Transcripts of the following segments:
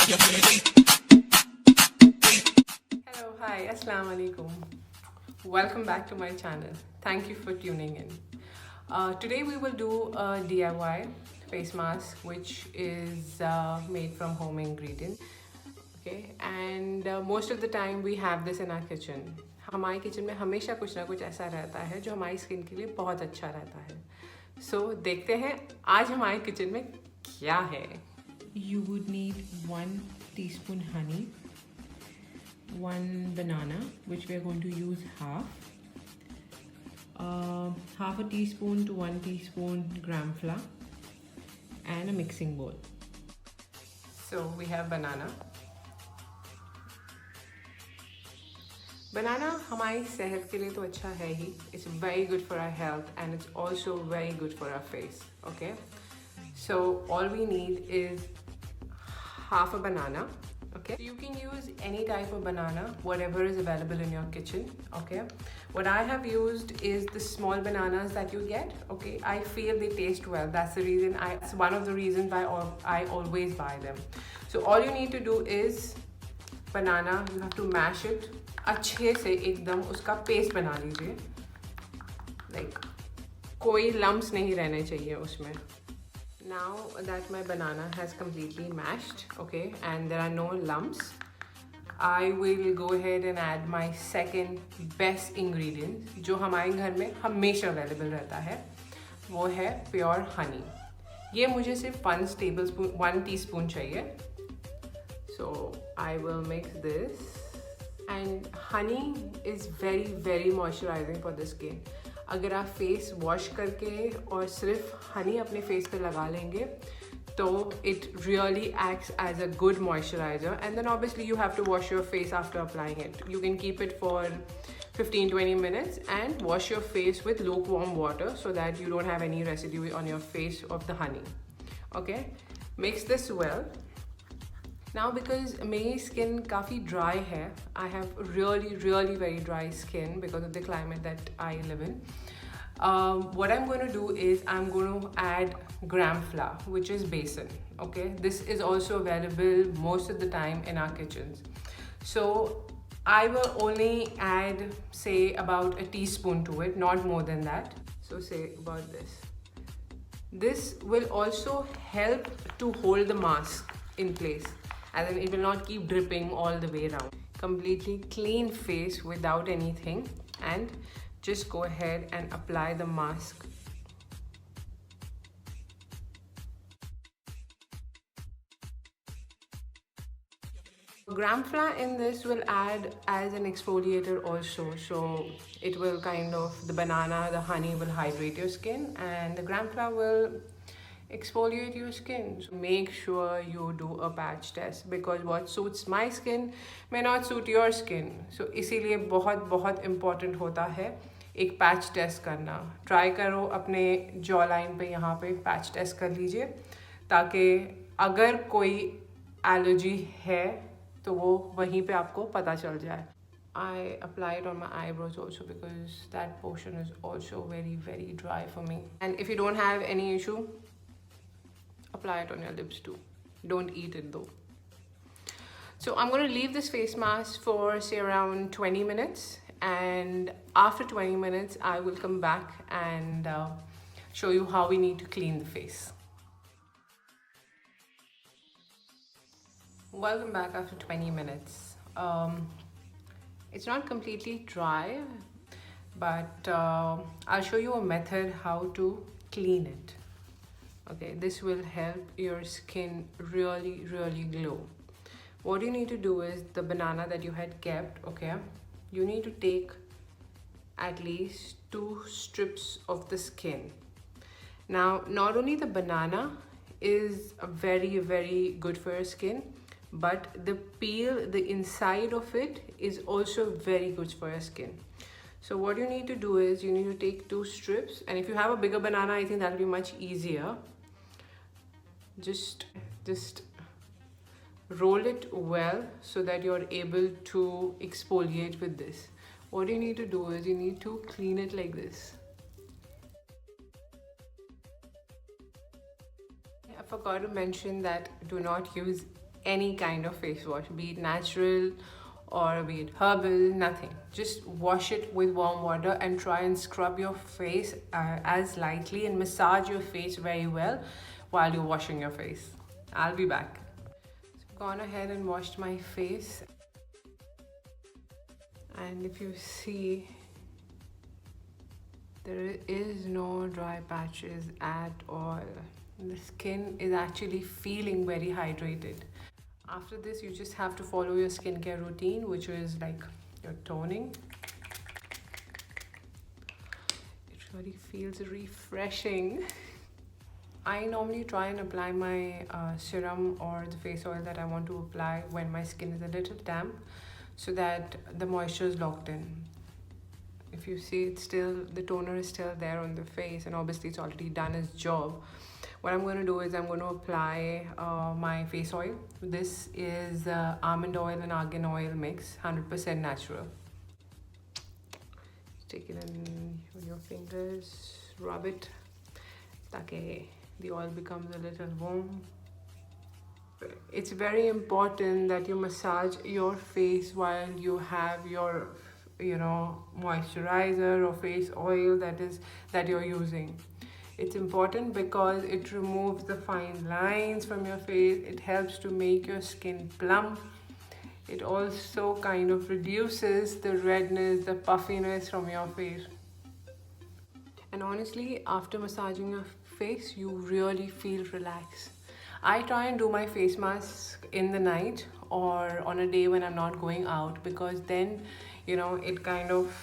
Hello, hi, Assalamualaikum. Welcome back to my channel. Thank you for tuning in. Today we will do a DIY face mask which is made from home ingredients. Okay, and most of the time we have this in our kitchen. हमारे kitchen में हमेशा कुछ ना कुछ ऐसा रहता है जो हमारी स्किन के लिए बहुत अच्छा रहता है. So देखते हैं आज हमारे किचन में क्या है. You would need 1 teaspoon honey, 1 banana, which we are going to use half a teaspoon to 1 teaspoon gram flour, and a mixing bowl. So we have banana. Banana हमारी सेहत के लिए तो अच्छा है ही. It's very good for our health and it's also very good for our face. Okay, so all we need is half a banana. Okay, so you can use any type of banana, whatever is available in your kitchen. Okay, what I have used is the small bananas that you get. Okay, I feel they taste well. That's the reason it's one of the reasons why I always buy them. So all you need to do is banana, you have to mash it अच्छे से एकदम उसका paste बना लीजिए. Like कोई lumps नहीं रहने चाहिए उसमें. Now that my banana has completely mashed, okay, and there are no lumps, I will go ahead and add my second best ingredient जो हमारे घर में हमेशा available रहता है, वो है pure honey. ये मुझे सिर्फ 1 teaspoon चाहिए. So I will mix this. And honey is very very moisturizing for the skin. अगर आप फेस वॉश करके और सिर्फ हनी अपने फेस पे लगा लेंगे तो it really acts as a good moisturizer, and then obviously you have to wash your face after applying it. You can keep it for 15-20 minutes and wash your face with lukewarm water so that you don't have any residue on your face of the honey. Okay, mix this well. Now because मेरी skin काफ़ी dry है, I have really very dry skin because of the climate that I live in. What I'm going to do is I'm going to add gram flour, which is besan. Okay, this is also available most of the time in our kitchens. So I will only add say about a teaspoon to it, not more than that. So say about this. This will also help to hold the mask in place, and then it will not keep dripping all the way around. Completely clean face without anything, and just go ahead and apply the mask. Gram flour in this will add as an exfoliator also, so it will kind of, the banana, the honey will hydrate your skin and the gram flour will exfoliate your skin. So make sure you do a patch test because what suits my skin may not suit your skin. So इसीलिए बहुत important होता है एक patch test करना. Try करो अपने jaw line पे, यहाँ पे पैच टेस्ट कर लीजिए ताकि अगर कोई एलर्जी है तो वो वहीं पे आपको पता चल जाए. I apply it on my eyebrows also because that portion is also very dry for me. And if you don't have any issue, apply it on your lips too. Don't eat it though. So I'm going to leave this face mask for say around 20 minutes, and after 20 minutes I will come back and show you how we need to clean the face. Welcome back after 20 minutes. It's not completely dry, but I'll show you a method how to clean it. Okay, this will help your skin really glow. What you need to do is the banana that you had kept, okay, you need to take at least 2 strips of the skin. Now, not only the banana is very good for your skin, but the peel, the inside of it is also very good for your skin. So what you need to do is you need to take 2 strips, and if you have a bigger banana, I think that'll be much easier. Just roll it well so that you're able to exfoliate with this. What you need to do is you need to clean it like this. I forgot to mention that do not use any kind of face wash, be it natural or be it herbal, nothing. Just wash it with warm water and try and scrub your face as lightly and massage your face very well while you're washing your face. I'll be back. So I've gone ahead and washed my face, and if you see, there is no dry patches at all. The skin is actually feeling very hydrated. After this, you just have to follow your skincare routine, which is like your toning. It really feels refreshing. I normally try and apply my serum or the face oil that I want to apply when my skin is a little damp, so that the moisture is locked in. If you see, it's still, the toner is still there on the face, and obviously it's already done its job. What I'm going to do is I'm going to apply my face oil. This is almond oil and argan oil mix, 100% natural. Take it in with your fingers, rub it, ताकि the oil becomes a little warm. It's very important that you massage your face while you have your, moisturizer or face oil that you're using. It's important because it removes the fine lines from your face. It helps to make your skin plump. It also kind of reduces the redness, the puffiness from your face. And honestly, after massaging your face, you really feel relaxed. I try and do my face mask in the night or on a day when I'm not going out, because then, it kind of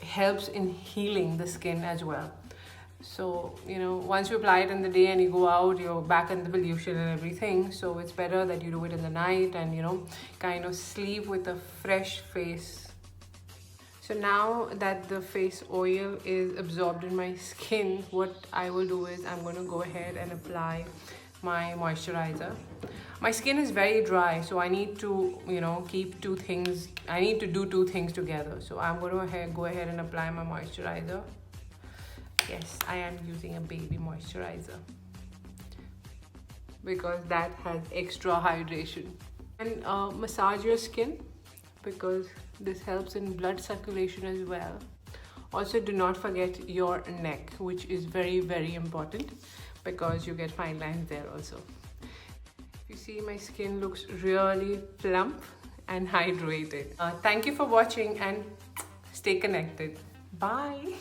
helps in healing the skin as well. So, once you apply it in the day and you go out, you're back in the pollution and everything. So it's better that you do it in the night and, kind of sleep with a fresh face. So now that the face oil is absorbed in my skin, what I will do is I'm going to go ahead and apply my moisturizer. My skin is very dry, so I need to, keep two things. I need to do two things together. So I'm going to go ahead and apply my moisturizer. Yes, I am using a baby moisturizer because that has extra hydration. And massage your skin because this helps in blood circulation as well. Also, do not forget your neck, which is very, very important because you get fine lines there also. You see, my skin looks really plump and hydrated. Thank you for watching and stay connected. Bye.